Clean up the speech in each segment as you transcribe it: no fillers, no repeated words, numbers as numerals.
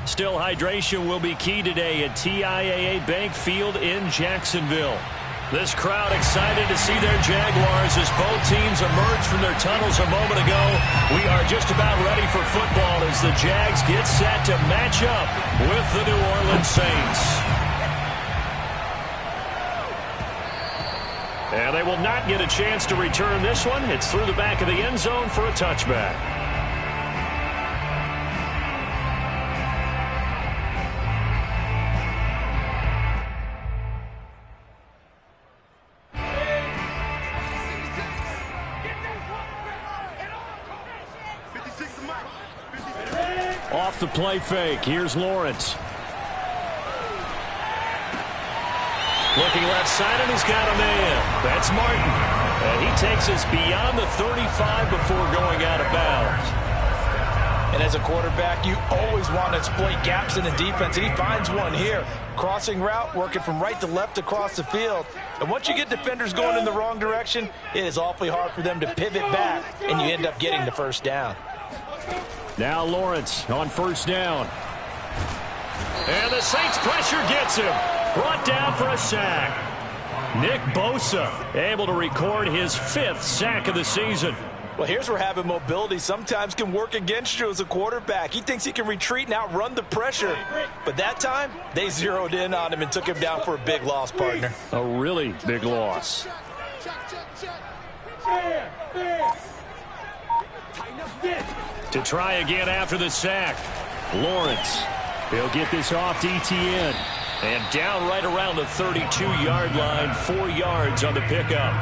Still, hydration will be key today at TIAA Bank Field in Jacksonville. This crowd excited to see their Jaguars as both teams emerge from their tunnels a moment ago. We are just about ready for football as the Jags get set to match up with the New Orleans Saints. And they will not get a chance to return this one. It's through the back of the end zone for a touchback. Off the play fake. Here's Lawrence. Looking left side, and he's got a man. That's Martin. And he takes us beyond the 35 before going out of bounds. And as a quarterback, you always want to exploit gaps in the defense, and he finds one here. Crossing route, working from right to left across the field. And once you get defenders going in the wrong direction, it is awfully hard for them to pivot back, and you end up getting the first down. Now Lawrence on first down. And the Saints pressure gets him. Brought down for a sack. Nick Bosa able to record his 5th sack of the season. Well, here's where having mobility sometimes can work against you as a quarterback. He thinks he can retreat and outrun the pressure. But that time, they zeroed in on him and took him down for a big loss, partner. A really big loss. To try again after the sack. Lawrence. He'll get this off to Etienne. And down right around the 32-yard line. 4 yards on the pickup.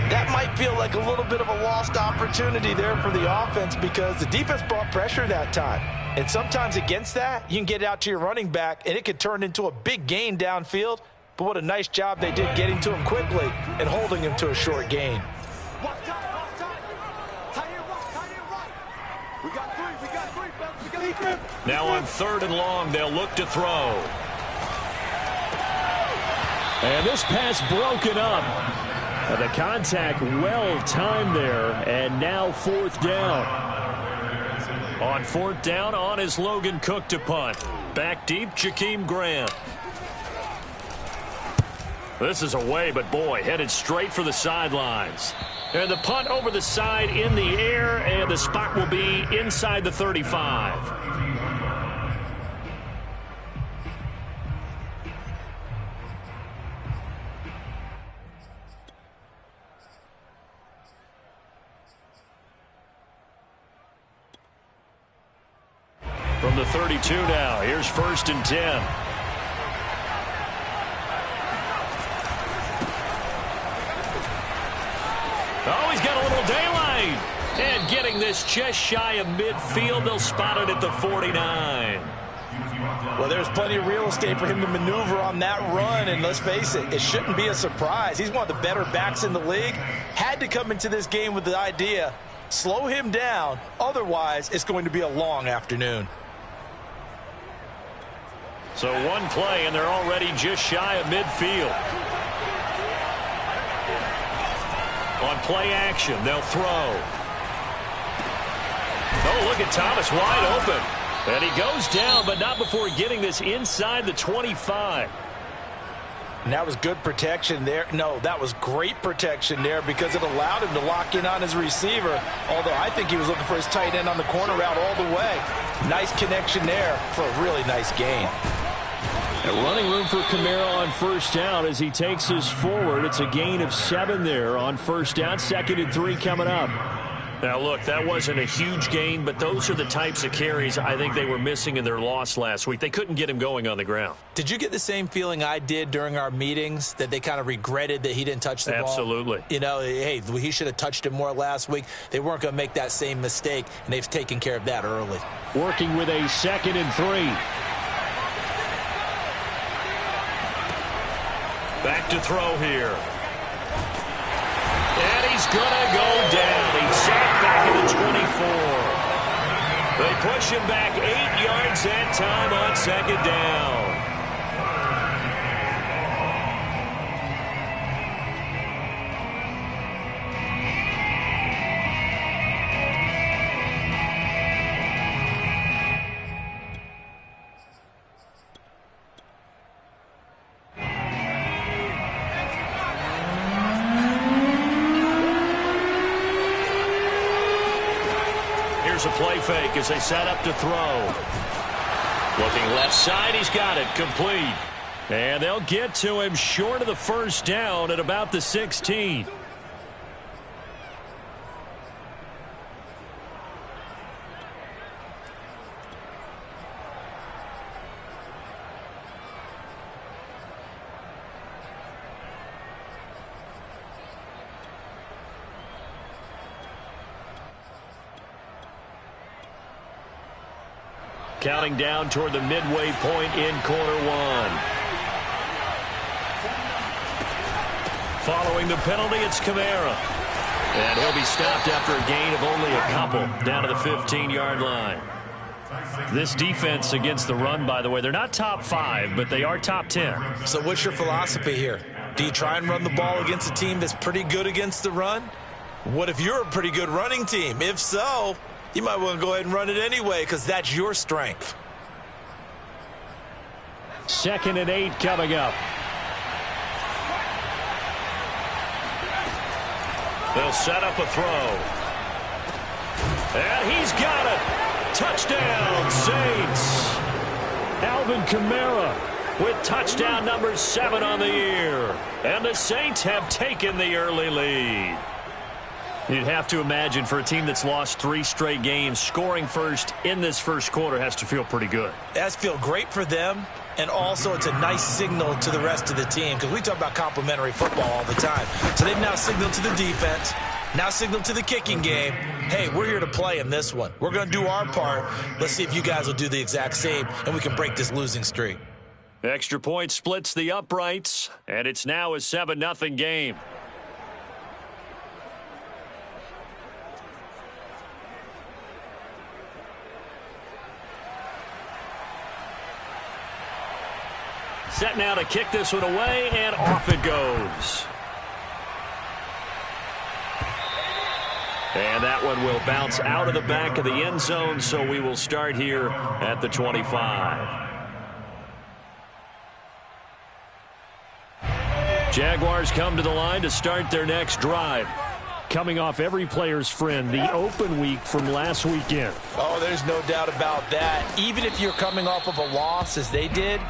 That might feel like a little bit of a lost opportunity there for the offense because the defense brought pressure that time. And sometimes against that, you can get out to your running back, and it could turn into a big gain downfield. But what a nice job they did getting to him quickly and holding him to a short gain. Now on 3rd and long, they'll look to throw. And this pass broken up. The contact well timed there, and now 4th down. On 4th down, on is Logan Cook to punt. Back deep, Jakeem Grant. This is away, but boy, headed straight for the sidelines. And the punt over the side in the air, and the spot will be inside the 35. From the 32 now, here's 1st and 10. Oh, he's got a little daylight. And getting this just shy of midfield, they'll spot it at the 49. Well, there's plenty of real estate for him to maneuver on that run, and let's face it, it shouldn't be a surprise. He's one of the better backs in the league. Had to come into this game with the idea, slow him down, otherwise it's going to be a long afternoon. So one play, and they're already just shy of midfield. On play action, they'll throw. Oh, look at Thomas wide open. And he goes down, but not before getting this inside the 25. And that was good protection there. No, that was great protection there because it allowed him to lock in on his receiver. Although I think he was looking for his tight end on the corner route all the way. Nice connection there for a really nice gain. And running room for Kamara on first down as he takes us forward. It's a gain of 7 there on first down. 2nd and 3 coming up. Now, look, that wasn't a huge gain, but those are the types of carries I think they were missing in their loss last week. They couldn't get him going on the ground. Did you get the same feeling I did during our meetings, that they kind of regretted that he didn't touch the ball? Absolutely. You know, hey, he should have touched it more last week. They weren't going to make that same mistake, and they've taken care of that early. Working with a 2nd and 3. Back to throw here. And he's going to go down. He's sacked back at the 24. They push him back 8 yards that time on 2nd down. fake as they set up to throw. Looking left side, he's got it, complete. And they'll get to him short of the first down at about the 16. Counting down toward the midway point in quarter one. Following the penalty, it's Kamara. And he'll be stopped after a gain of only a couple down to the 15-yard line. This defense against the run, by the way, they're not top 5, but they are top 10. So what's your philosophy here? Do you try and run the ball against a team that's pretty good against the run? What if you're a pretty good running team? If so, you might want to go ahead and run it anyway because that's your strength. 2nd and 8 coming up. They'll set up a throw. And he's got it. Touchdown, Saints. Alvin Kamara with touchdown number 7 on the year. And the Saints have taken the early lead. You'd have to imagine for a team that's lost 3 straight games, scoring first in this first quarter has to feel pretty good. It has to feel great for them, and also it's a nice signal to the rest of the team because we talk about complimentary football all the time. So they've now signaled to the defense, now signaled to the kicking game, hey, we're here to play in this one. We're going to do our part. Let's see if you guys will do the exact same, and we can break this losing streak. Extra point splits the uprights, and it's now a 7-0 game. Set now to kick this one away, and off it goes. And that one will bounce out of the back of the end zone, so we will start here at the 25. Jaguars come to the line to start their next drive. Coming off every player's friend, the open week from last weekend. Oh, there's no doubt about that. Even if you're coming off of a loss as they did,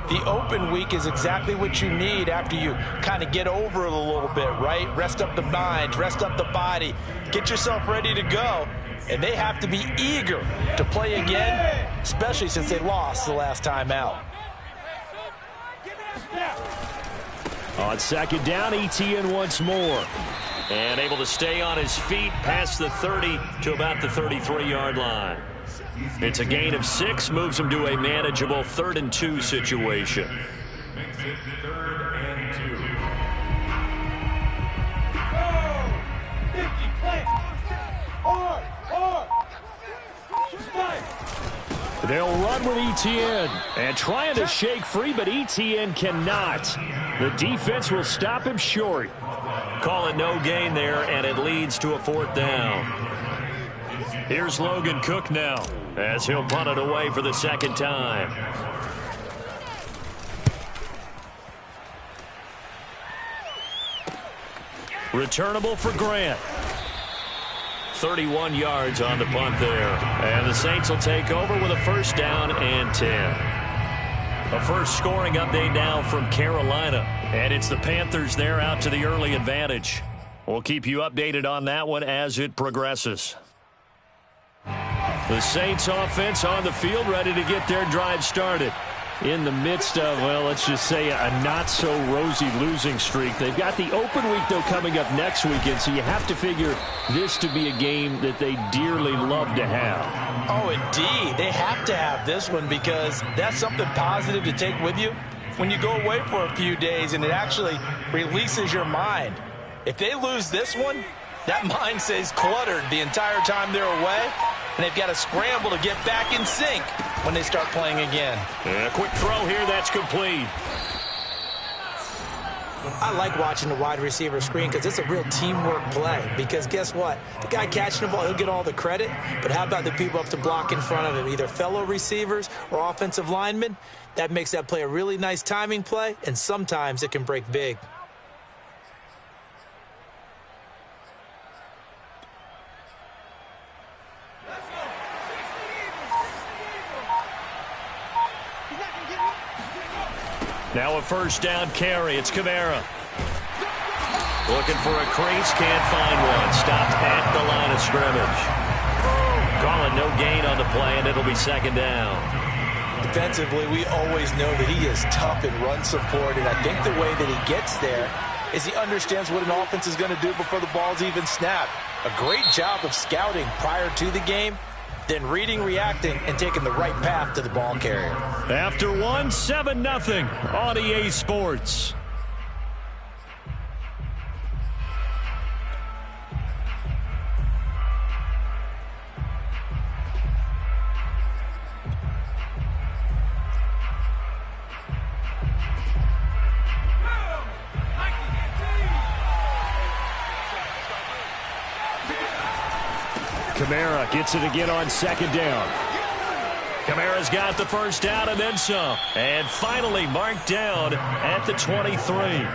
the open week is exactly what you need after you kind of get over it a little bit, right? Rest up the mind, rest up the body, get yourself ready to go. And they have to be eager to play again, especially since they lost the last time out. On 2nd down, Etienne once more. And able to stay on his feet past the 30 to about the 33-yard line. It's a gain of 6, moves him to a manageable 3rd and 2 situation. Makes it 3rd and 2. They'll run with Etienne and trying to shake free, but Etienne cannot. The defense will stop him short. Call it no gain there, and it leads to a 4th down. Here's Logan Cook now as he'll punt it away for the 2nd time. Returnable for Grant. 31 yards on the punt there. And the Saints will take over with a 1st down and 10. A first scoring update now from Carolina. And it's the Panthers there out to the early advantage. We'll keep you updated on that one as it progresses. The Saints offense on the field ready to get their drive started. In the midst of, well, let's just say a not-so-rosy losing streak. They've got the open week, though, coming up next weekend, so you have to figure this to be a game that they dearly love to have. Oh, indeed. They have to have this one because that's something positive to take with you when you go away for a few days, and it actually releases your mind. If they lose this one, that mind stays cluttered the entire time they're away, and they've got to scramble to get back in sync when they start playing again. And a quick throw here, that's complete. I like watching the wide receiver screen because it's a real teamwork play. Because guess what? The guy catching the ball, he'll get all the credit. But how about the people up to block in front of him, either fellow receivers or offensive linemen? That makes that play a really nice timing play, and sometimes it can break big. Now a first down carry. It's Kamara. Looking for a crease, can't find one. Stopped at the line of scrimmage. Calling no gain on the play, and it'll be second down. Defensively, we always know that he is tough in run support, and I think the way that he gets there is he understands what an offense is going to do before the ball's even snapped. A great job of scouting prior to the game, then reading, reacting, and taking the right path to the ball carrier. After one, 7-0 on EA Sports. Kamara gets it again on second down. Kamara's got the first down and then some. And finally marked down at the 23.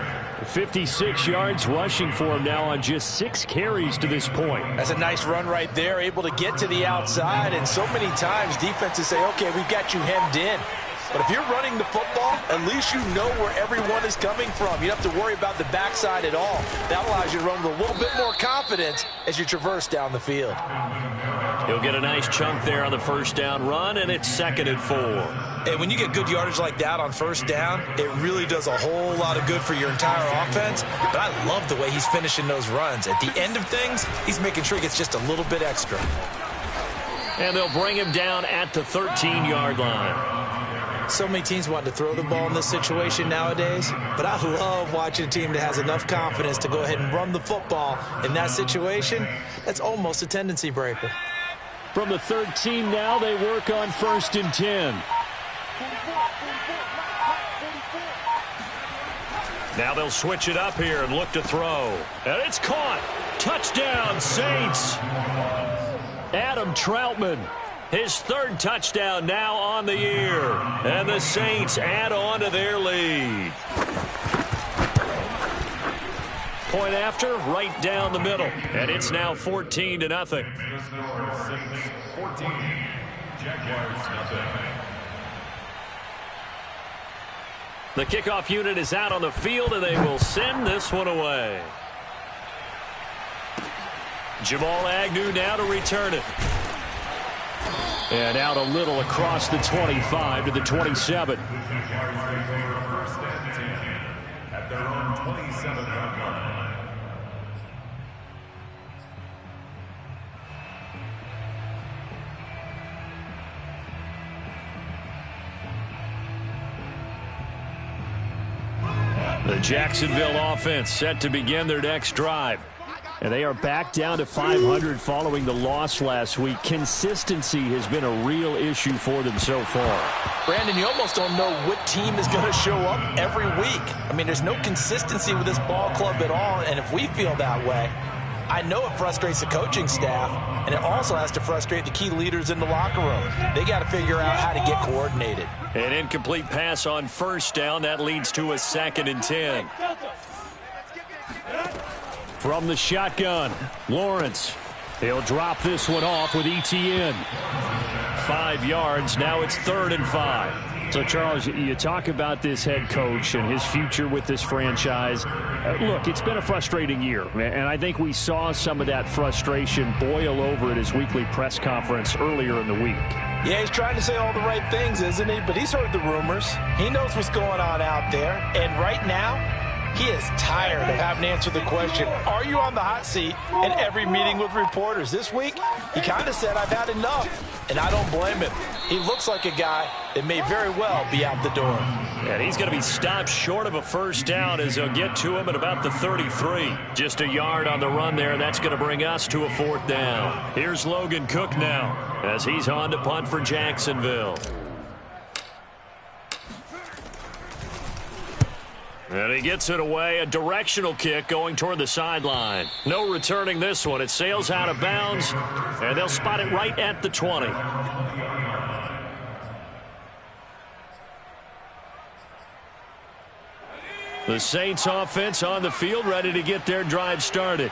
56 yards rushing for him now on just 6 carries to this point. That's a nice run right there, able to get to the outside. And so many times defenses say, okay, we've got you hemmed in. But if you're running the football, at least you know where everyone is coming from. You don't have to worry about the backside at all. That allows you to run with a little bit more confidence as you traverse down the field. He'll get a nice chunk there on the first down run, and it's 2nd and 4. And when you get good yardage like that on first down, it really does a whole lot of good for your entire offense. But I love the way he's finishing those runs. At the end of things, he's making sure he gets just a little bit extra. And they'll bring him down at the 13-yard line. So many teams want to throw the ball in this situation nowadays, but I love watching a team that has enough confidence to go ahead and run the football in that situation. That's almost a tendency breaker. From the 13 now, they work on 1st and 10. Now they'll switch it up here and look to throw. And it's caught. Touchdown, Saints. Adam Troutman. His 3rd touchdown now on the year. And the Saints add on to their lead. Point after, right down the middle. And it's now 14-0. 14. Jaguars nothing. The kickoff unit is out on the field, and they will send this one away. Jamal Agnew now to return it. And out a little across the 25 to the 27. Jaguars first and 10 at their own 27-yard line. The Jacksonville offense set to begin their next drive. And they are back down to 500 following the loss last week. Consistency has been a real issue for them so far. Brandon, you almost don't know what team is going to show up every week. I mean, there's no consistency with this ball club at all, and if we feel that way, I know it frustrates the coaching staff, and it also has to frustrate the key leaders in the locker room. They got to figure out how to get coordinated. An incomplete pass on first down. That leads to a 2nd and 10. From the shotgun, Lawrence. He'll drop this one off with ETN. 5 yards. Now it's 3rd and 5. So, Charles, you talk about this head coach and his future with this franchise. Look, it's been a frustrating year, and I think we saw some of that frustration boil over at his weekly press conference earlier in the week. Yeah, he's trying to say all the right things, isn't he? But he's heard the rumors. He knows what's going on out there. And right now, he is tired of having to answer the question, are you on the hot seat in every meeting with reporters? This week, he kind of said, I've had enough, and I don't blame him. He looks like a guy that may very well be out the door. And he's going to be stopped short of a first down as they'll get to him at about the 33. Just a yard on the run there, and that's going to bring us to a 4th down. Here's Logan Cook now as he's on to punt for Jacksonville. And he gets it away, a directional kick going toward the sideline. No returning this one. It sails out of bounds, and they'll spot it right at the 20. The Saints offense on the field, ready to get their drive started.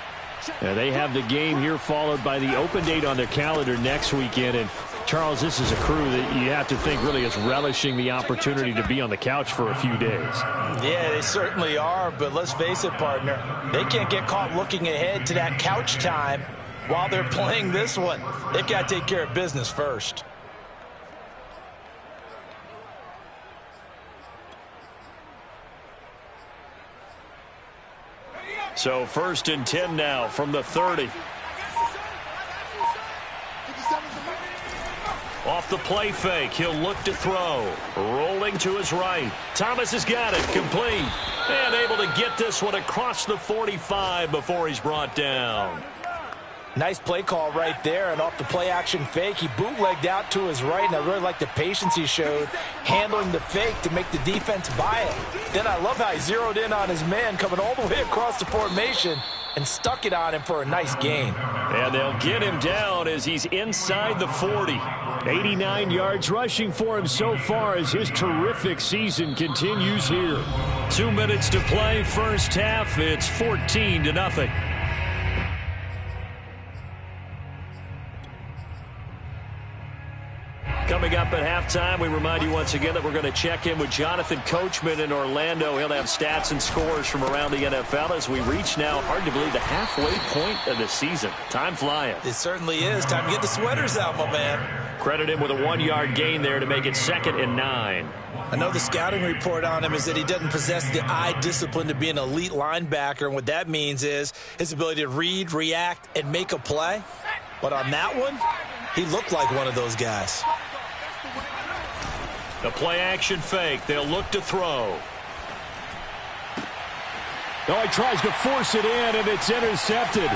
And they have the game here followed by the open date on their calendar next weekend. And Charles, this is a crew that you have to think really is relishing the opportunity to be on the couch for a few days. Yeah, they certainly are, but let's face it, partner. They can't get caught looking ahead to that couch time while they're playing this one. They've got to take care of business first. So 1st and 10 now from the 30. Off the play fake, he'll look to throw. Rolling to his right. Thomas has got it, complete. And able to get this one across the 45 before he's brought down. Nice play call right there, and off the play action fake, he bootlegged out to his right, and I really like the patience he showed handling the fake to make the defense buy it. Then I love how he zeroed in on his man coming all the way across the formation and stuck it on him for a nice gain. And they'll get him down as he's inside the 40. 89 yards rushing for him so far as his terrific season continues here. 2 minutes to play, first half. It's 14-0. Coming up at halftime, we remind you once again that we're going to check in with Jonathan Coachman in Orlando. He'll have stats and scores from around the NFL as we reach now, hard to believe, the halfway point of the season. Time flying. It certainly is. Time to get the sweaters out, my man. Credit him with a 1-yard gain there to make it 2nd and 9. I know the scouting report on him is that he doesn't possess the eye discipline to be an elite linebacker, and what that means is his ability to read, react, and make a play. But on that one, he looked like one of those guys. The play action fake. They'll look to throw. Oh, he tries to force it in, and it's intercepted.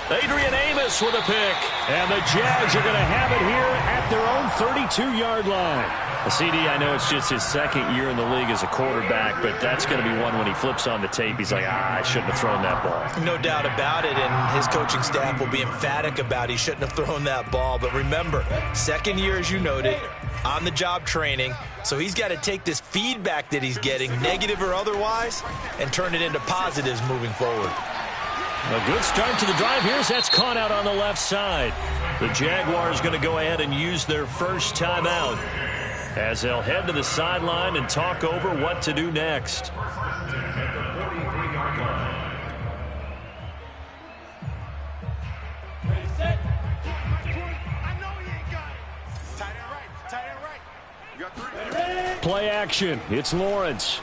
Adrian Amos with a pick. And the Jags are going to have it here at their own 32-yard line. CD, I know it's just his 2nd year in the league as a quarterback, but that's going to be one when he flips on the tape. He's like, I shouldn't have thrown that ball. No doubt about it, and his coaching staff will be emphatic about he shouldn't have thrown that ball. But remember, 2nd year, as you noted, on-the-job training, so he's got to take this feedback that he's getting, negative or otherwise, and turn it into positives moving forward. A good start to the drive here as that's caught out on the left side. The Jaguars going to go ahead and use their first timeout as they'll head to the sideline and talk over what to do next. Play action. It's Lawrence.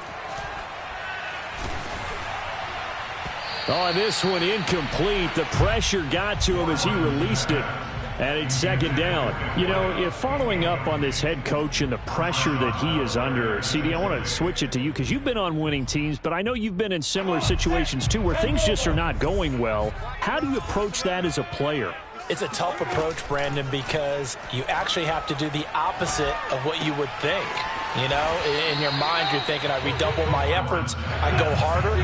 Oh, this one incomplete. The pressure got to him as he released it. And it's 2nd down. You know, if following up on this head coach and the pressure that he is under, CD, I want to switch it to you because you've been on winning teams, but I know you've been in similar situations too where things just are not going well. How do you approach that as a player? It's a tough approach, Brandon, because you actually have to do the opposite of what you would think. You know, in your mind, you're thinking, I redouble my efforts, I go harder.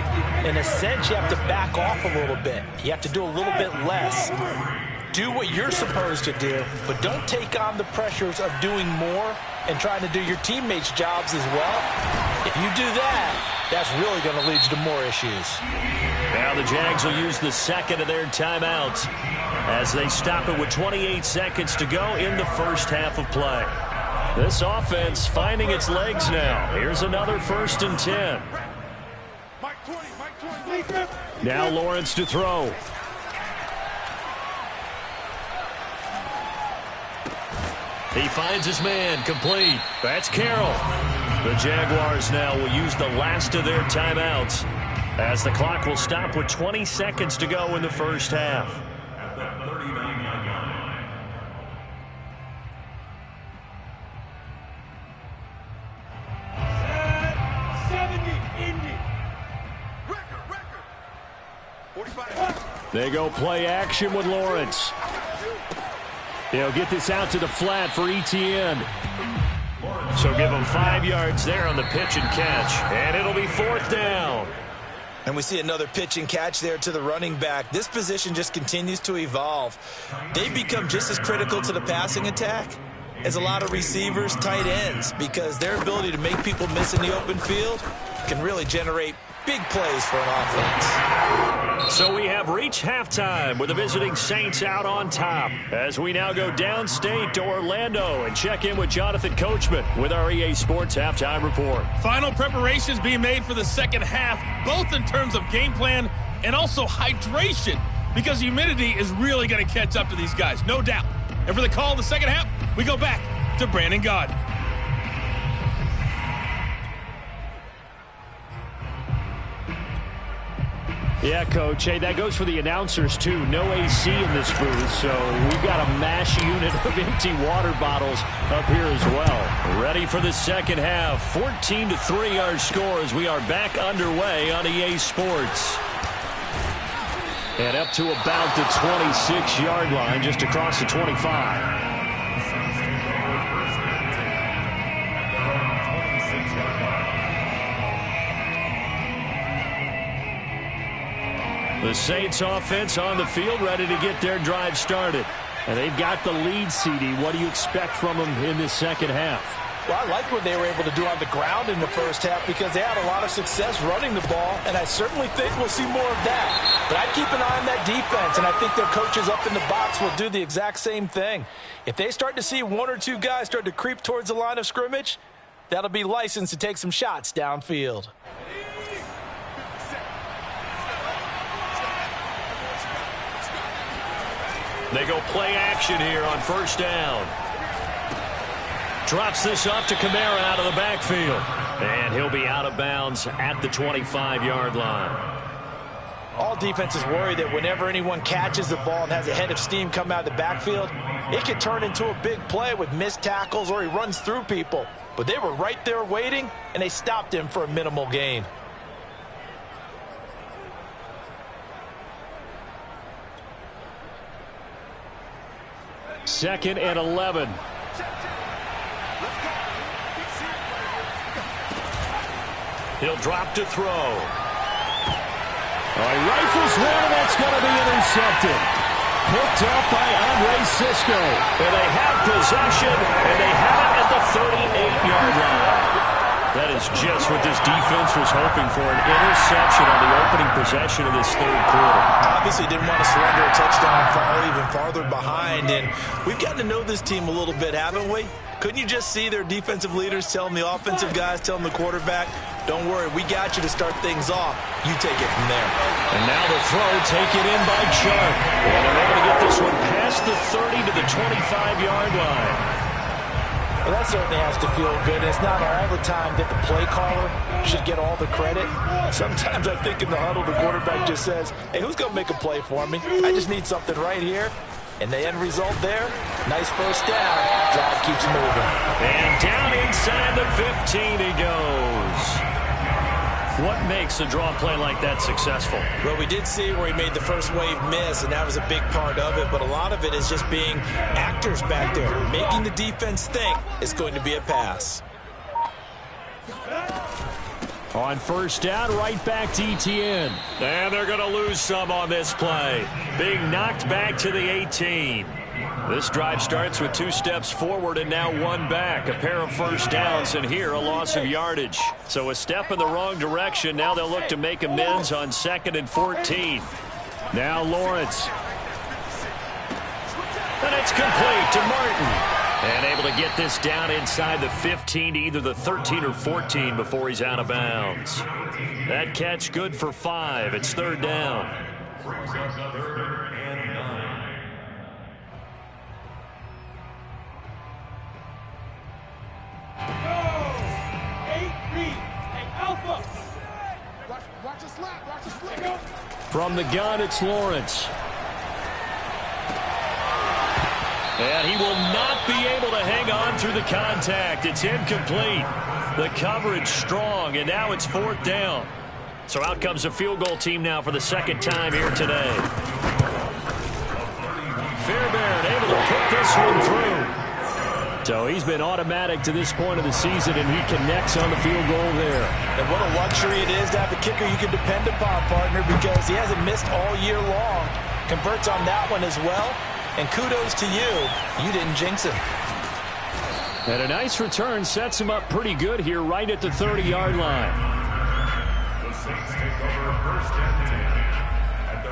In a sense, you have to back off a little bit. You have to do a little bit less. Do what you're supposed to do, but don't take on the pressures of doing more and trying to do your teammates' jobs as well. If you do that, that's really going to lead you to more issues. Now the Jags will use the 2nd of their timeouts as they stop it with 28 seconds to go in the first half of play. This offense finding its legs now. Here's another 1st and 10. Now Lawrence to throw. He finds his man, complete. That's Carroll. The Jaguars now will use the last of their timeouts as the clock will stop with 20 seconds to go in the first half. At the 39-yard line. They go play action with Lawrence. They'll get this out to the flat for Etienne. So give him 5 yards there on the pitch and catch. And it'll be 4th down. And we see another pitch and catch there to the running back. This position just continues to evolve. They become just as critical to the passing attack as a lot of receivers, tight ends, because their ability to make people miss in the open field can really generate big plays for an offense. So we have reached halftime with the visiting Saints out on top as we now go downstate to Orlando and check in with Jonathan Coachman with our EA Sports Halftime Report. Final preparations being made for the second half, both in terms of game plan and also hydration, because humidity is really going to catch up to these guys, no doubt. And for the call of the second half, we go back to Brandon Gaudin. Yeah, Coach. Hey, that goes for the announcers, too. No AC in this booth, so we've got a mash unit of empty water bottles up here as well. Ready for the second half. 14-3 our score as we are back underway on EA Sports. And up to about the 26-yard line, just across the 25. The Saints offense on the field, ready to get their drive started. And they've got the lead, CD. What do you expect from them in this second half? Well, I like what they were able to do on the ground in the first half because they had a lot of success running the ball, and I certainly think we'll see more of that. But I'd keep an eye on that defense, and I think their coaches up in the box will do the exact same thing. If they start to see one or two guys start to creep towards the line of scrimmage, that'll be licensed to take some shots downfield. They go play action here on first down. Drops this off to Kamara out of the backfield. And he'll be out of bounds at the 25-yard line. All defenses worry that whenever anyone catches the ball and has a head of steam come out of the backfield, it can turn into a big play with missed tackles or he runs through people. But they were right there waiting, and they stopped him for a minimal gain. Second and 11. He'll drop to throw. He rifles one, and that's going to be intercepted. Picked up by Andre Cisco. And they have possession, and they have it at the 38-yard line. That is just what this defense was hoping for, an interception on the opening possession of this third quarter. Obviously didn't want to surrender a touchdown and fall even farther behind, and we've gotten to know this team a little bit, haven't we? Couldn't you just see their defensive leaders telling the offensive guys, telling the quarterback, don't worry, we got you to start things off. You take it from there. And now the throw taken in by Chark. And they're able to get this one past the 30 to the 25-yard line. Well, that certainly has to feel good. It's not all the time that the play caller should get all the credit. Sometimes I think in the huddle, the quarterback just says, hey, who's going to make a play for me? I just need something right here. And the end result there, nice first down. Drive keeps moving. And down inside the 15 he goes. What makes a draw play like that successful? Well, we did see where he made the first wave miss, and that was a big part of it. But a lot of it is just being actors back there, making the defense think it's going to be a pass. On first down, right back to Etienne. And they're going to lose some on this play. Being knocked back to the 18. This drive starts with 2 steps forward and now 1 back. A pair of first downs, and here a loss of yardage. So a step in the wrong direction. Now they'll look to make amends on 2nd and 14. Now Lawrence. And it's complete to Martin. And able to get this down inside the 15 to either the 13 or 14 before he's out of bounds. That catch good for 5. It's 3rd down. From the gun, it's Lawrence. And he will not be able to hang on through the contact. It's incomplete. The coverage strong, and now it's 4th down. So out comes the field goal team now for the 2nd time here today. Fairbairn able to put this one through. So he's been automatic to this point of the season, and he connects on the field goal there. And what a luxury it is to have a kicker you can depend upon, partner, because he hasn't missed all year long. Converts on that one as well. And kudos to you. You didn't jinx him. And a nice return sets him up pretty good here right at the 30-yard line. The Saints take over 1st and 10 at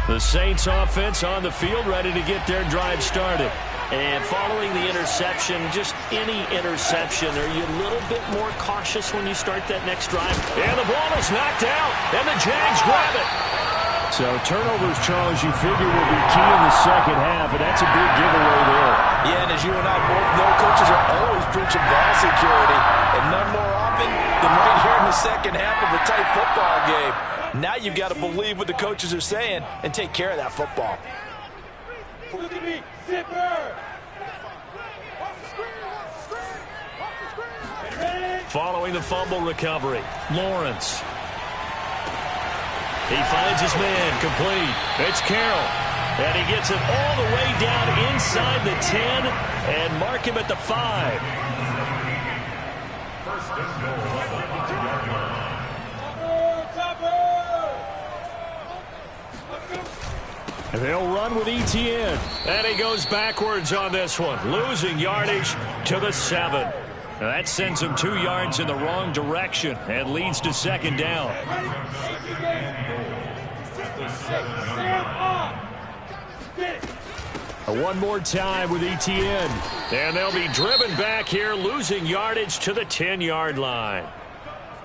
The Saints offense on the field, ready to get their drive started. And following the interception, just any interception, are you a little bit more cautious when you start that next drive? And the ball is knocked out, and the Jags grab it. So turnovers, Charles, you figure will be key in the second half, and that's a big giveaway there. Yeah, and as you and I both know, coaches are always preaching ball security, and none more often than right here in the second half of a tight football game. Now you've got to believe what the coaches are saying and take care of that football. Following the fumble recovery, Lawrence. He finds his man, complete. It's Carroll. And he gets it all the way down inside the 10 and mark him at the 5. First and goal. They'll run with Etienne. And he goes backwards on this one, losing yardage to the 7. Now that sends him 2 yards in the wrong direction and leads to second down. One more time with Etienne. And they'll be driven back here, losing yardage to the 10-yard line.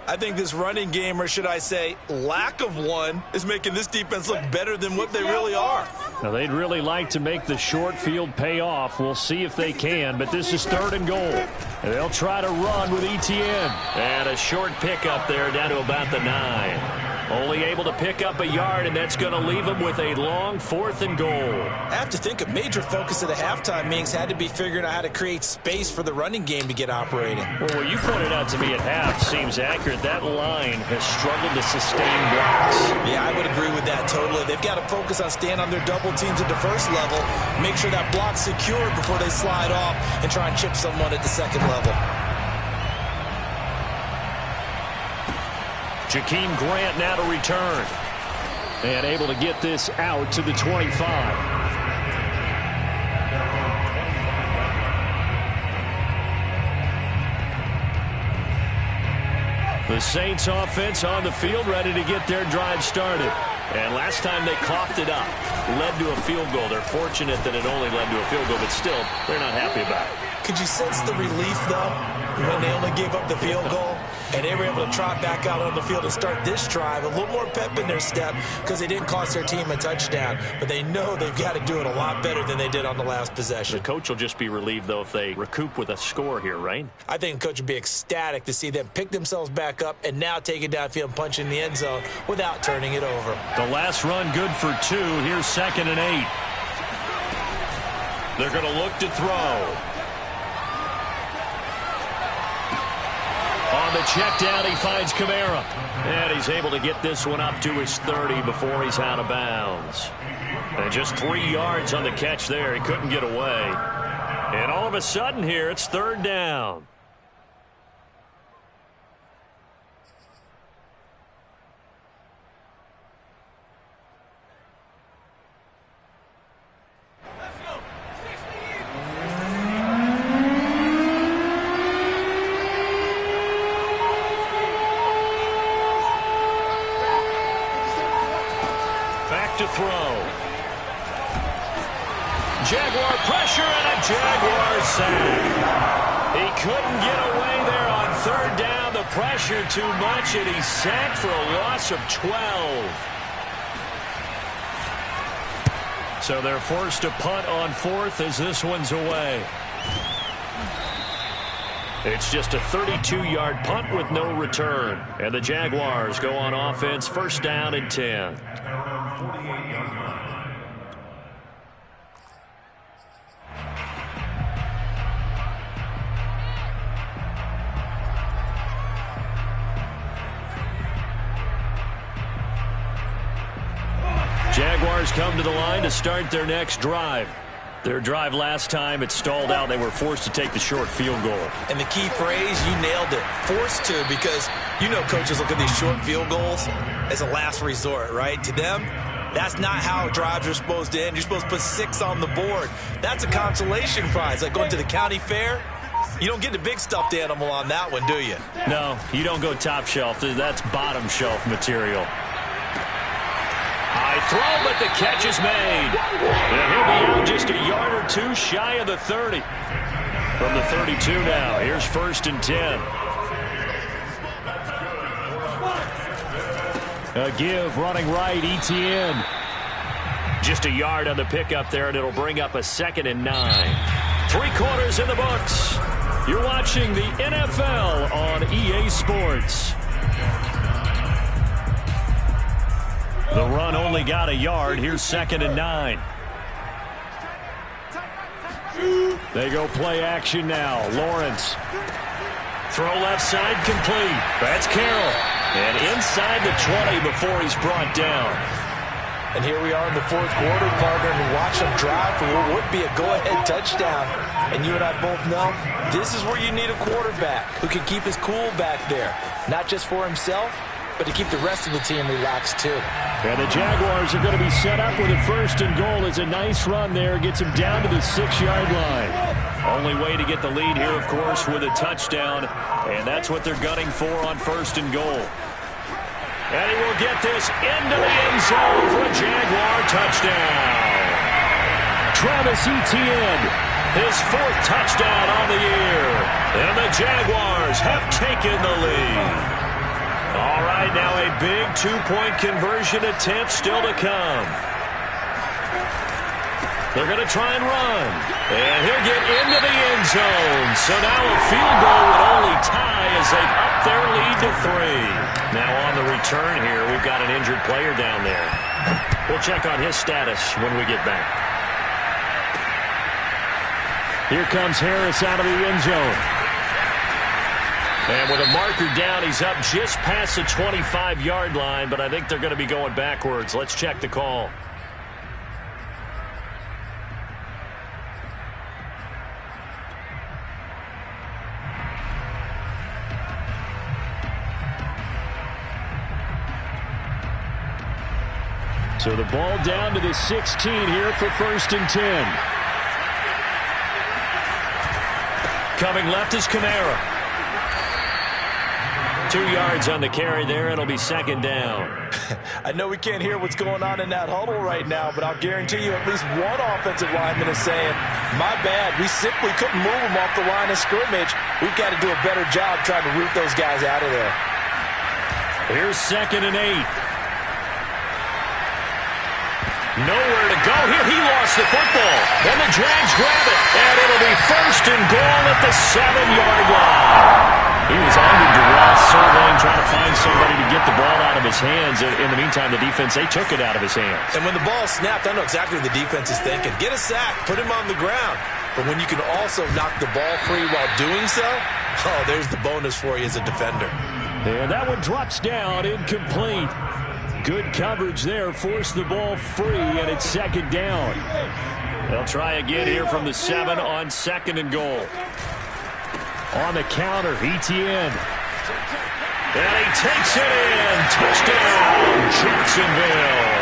I think this running game, or should I say lack of one, is making this defense look better than what they really are. Now, they'd really like to make the short field pay off. We'll see if they can, but this is 3rd and goal. And they'll try to run with Etienne. And a short pickup there down to about the 9. Only able to pick up a yard, and that's going to leave them with a long 4th and goal. I have to think a major focus of the halftime meetings had to be figuring out how to create space for the running game to get operating. Well, what you pointed out to me at half seems accurate. That line has struggled to sustain blocks. Yeah, I would agree with that totally. They've got to focus on staying on their double teams at the first level, make sure that block's secured before they slide off and try and chip someone at the second level. Jakeem Grant now to return. And able to get this out to the 25. The Saints offense on the field, ready to get their drive started. And last time they coughed it up, led to a field goal. They're fortunate that it only led to a field goal, but still, they're not happy about it. Could you sense the relief, though, when they only gave up the field goal and they were able to trot back out on the field and start this drive? A little more pep in their step because they didn't cost their team a touchdown, but they know they've got to do it a lot better than they did on the last possession. The coach will just be relieved, though, if they recoup with a score here, right? I think the coach would be ecstatic to see them pick themselves back up and now take it downfield and punch in the end zone without turning it over. The last run good for 2. Here's 2nd and 8. They're going to look to throw. On the check down, he finds Kamara. And he's able to get this one up to his 30 before he's out of bounds. And just 3 yards on the catch there. He couldn't get away. And all of a sudden here, it's 3rd down. To throw. Jaguar pressure and a Jaguar sack. He couldn't get away there on 3rd down. The pressure too much, and he's sacked for a loss of 12. So they're forced to punt on 4th as this one's away. It's just a 32-yard punt with no return. And the Jaguars go on offense, 1st down and 10. Jaguars come to the line to start their next drive. Their drive last time, it stalled out. They were forced to take the short field goal. And the key phrase, you nailed it. Forced to, because you know coaches look at these short field goals as a last resort, right? To them, that's not how drives are supposed to end. You're supposed to put 6 on the board. That's a consolation prize, like going to the county fair. You don't get the big stuffed animal on that one, do you? No, you don't go top shelf. That's bottom shelf material. High throw, but the catch is made. And he'll be out just a yard or two shy of the 30. From the 32 now, here's 1st and 10. A give, running right, ETN. Just a yard on the pickup there, and it'll bring up a 2nd and 9. 3 quarters in the books. You're watching the NFL on EA Sports. The run only got a yard. Here's 2nd and 9. They go play action now. Lawrence. Throw left side complete. That's Carroll. And inside the 20 before he's brought down. And here we are in the 4th quarter, partner, and watch them drive for what would be a go-ahead touchdown. And you and I both know this is where you need a quarterback who can keep his cool back there. Not just for himself, but to keep the rest of the team relaxed too. And the Jaguars are going to be set up with a 1st and goal. It's a nice run there. Gets him down to the 6-yard line. Only way to get the lead here, of course, with a touchdown. And that's what they're gunning for on 1st and goal. And he will get this into the end zone for a Jaguar touchdown. Travis Etienne, his 4th touchdown on the year. And the Jaguars have taken the lead. All right, now a big 2-point conversion attempt still to come. They're going to try and run. And he'll get into the end zone. So now a field goal would only tie as they've upped their lead to 3. Now on the return here, we've got an injured player down there. We'll check on his status when we get back. Here comes Harris out of the end zone. And with a marker down, he's up just past the 25-yard line, but I think they're going to be going backwards. Let's check the call. So the ball down to the 16 here for 1st and 10. Coming left is Kamara. 2 yards on the carry there. It'll be 2nd down. I know we can't hear what's going on in that huddle right now, but I'll guarantee you at least one offensive lineman is saying, my bad, we simply couldn't move them off the line of scrimmage. We've got to do a better job trying to root those guys out of there. Here's 2nd and 8. Nowhere to go here. He lost the football. And the Jags grab it. And it'll be 1st and goal at the 7-yard line. He was under duress, surveying, trying to find somebody to get the ball out of his hands. In the meantime, the defense, they took it out of his hands. And when the ball snapped, I know exactly what the defense is thinking. Get a sack. Put him on the ground. But when you can also knock the ball free while doing so, oh, there's the bonus for you as a defender. And that one drops down, incomplete. Good coverage there, forced the ball free, and it's 2nd down. They'll try again here from the 7 on 2nd and goal. On the counter, Etienne. And he takes it in. Touchdown, Jacksonville.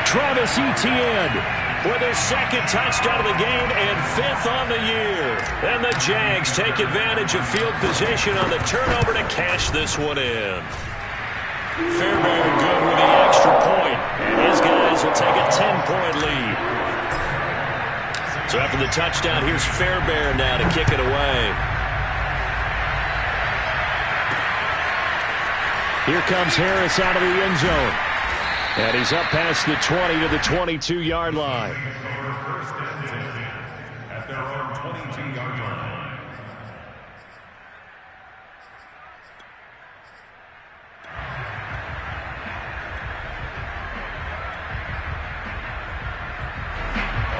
Travis Etienne with his 2nd touchdown of the game and 5th on the year. And the Jags take advantage of field position on the turnover to cash this one in. Fairbairn good with the extra point, and his guys will take a 10-point lead. So after the touchdown, here's Fairbairn now to kick it away. Here comes Harris out of the end zone. And he's up past the 20 to the 22-yard line. At their own 22-yard line.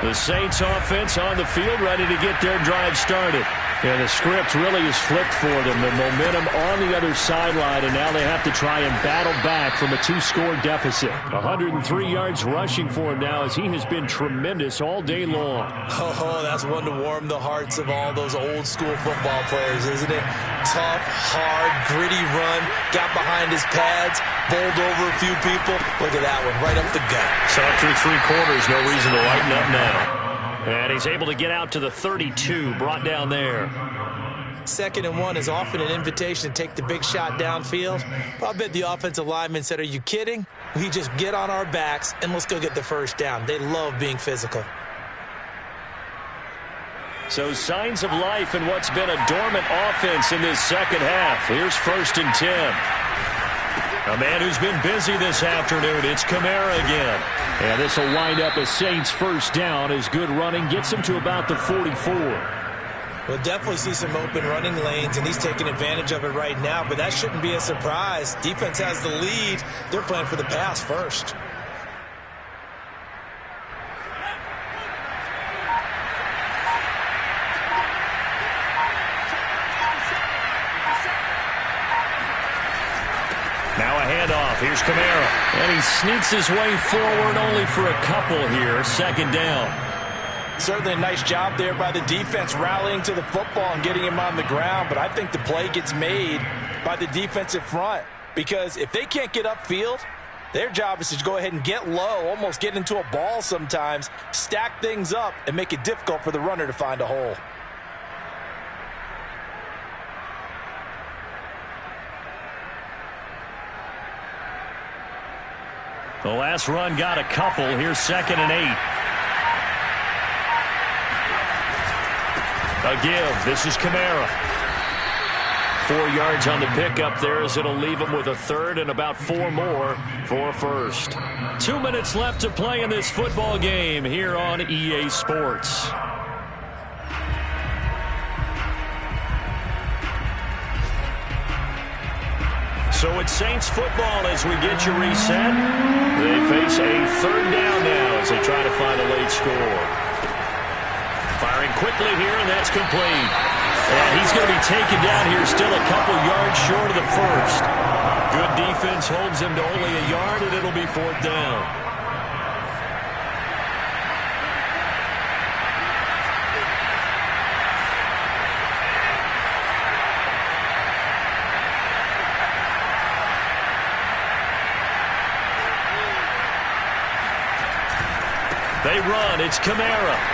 The Saints offense on the field, ready to get their drive started. And the script really is flipped for them. The momentum on the other sideline, and now they have to try and battle back from a 2-score deficit. 103 yards rushing for him now as he has been tremendous all day long. Oh, that's one to warm the hearts of all those old-school football players, isn't it? Tough, hard, gritty run, got behind his pads, bowled over a few people. Look at that one, right up the gut. So through 3 quarters, no reason to lighten up now. And he's able to get out to the 32, brought down there. 2nd and 1 is often an invitation to take the big shot downfield. I bet the offensive lineman said, are you kidding? We just get on our backs and let's go get the first down. They love being physical. So signs of life in what's been a dormant offense in this second half. Here's 1st and 10. A man who's been busy this afternoon, it's Kamara again. And this will wind up a Saints first down as good running gets him to about the 44. We'll definitely see some open running lanes, and he's taking advantage of it right now, but that shouldn't be a surprise. Defense has the lead. They're playing for the pass first. Now a handoff. Here's Kamara. And he sneaks his way forward only for a couple here. 2nd down. Certainly a nice job there by the defense rallying to the football and getting him on the ground, but I think the play gets made by the defensive front because if they can't get upfield, their job is to go ahead and get low, almost get into a ball sometimes, stack things up, and make it difficult for the runner to find a hole. The last run got a couple. Here's 2nd and 8. A give. This is Kamara. 4 yards on the pickup there as it'll leave him with a 3rd and about 4 more for 1st. 2 minutes left to play in this football game here on EA Sports. So it's Saints football as we get you reset. They face a 3rd down now as they try to find a late score. Firing quickly here, and that's complete. And he's going to be taken down here still a couple yards short of the 1st. Good defense holds him to only a yard, and it'll be 4th down. They run. It's Kamara.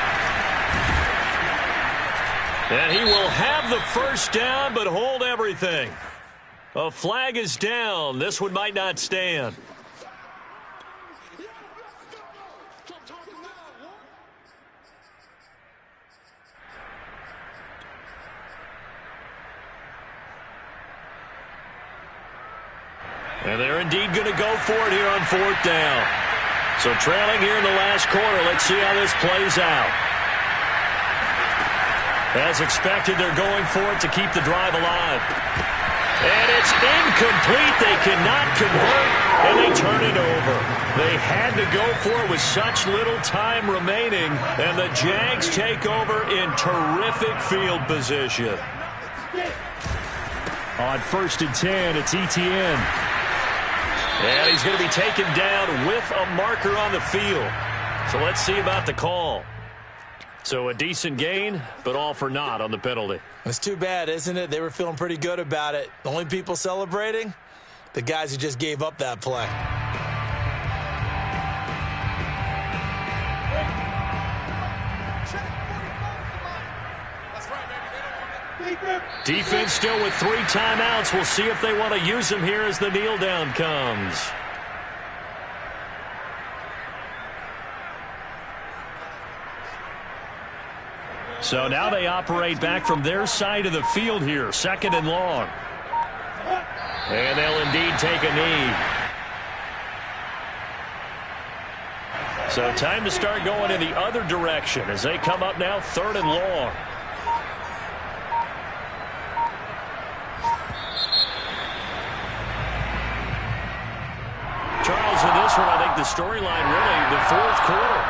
And he will have the first down, but hold everything. A flag is down. This one might not stand. And they're indeed going to go for it here on 4th down. So trailing here in the last quarter. Let's see how this plays out. As expected, they're going for it to keep the drive alive. And it's incomplete. They cannot convert, and they turn it over. They had to go for it with such little time remaining, and the Jags take over in terrific field position. On 1st and 10, it's Etienne. And he's going to be taken down with a marker on the field. So let's see about the call. So a decent gain, but all for naught on the penalty. It's too bad, isn't it? They were feeling pretty good about it. The only people celebrating, the guys who just gave up that play. Defense still with 3 timeouts. We'll see if they want to use them here as the kneel down comes. So now they operate back from their side of the field here. 2nd and long. And they'll indeed take a knee. So time to start going in the other direction as they come up now 3rd and long. Charles, in this one, I think the storyline really, the 4th quarter.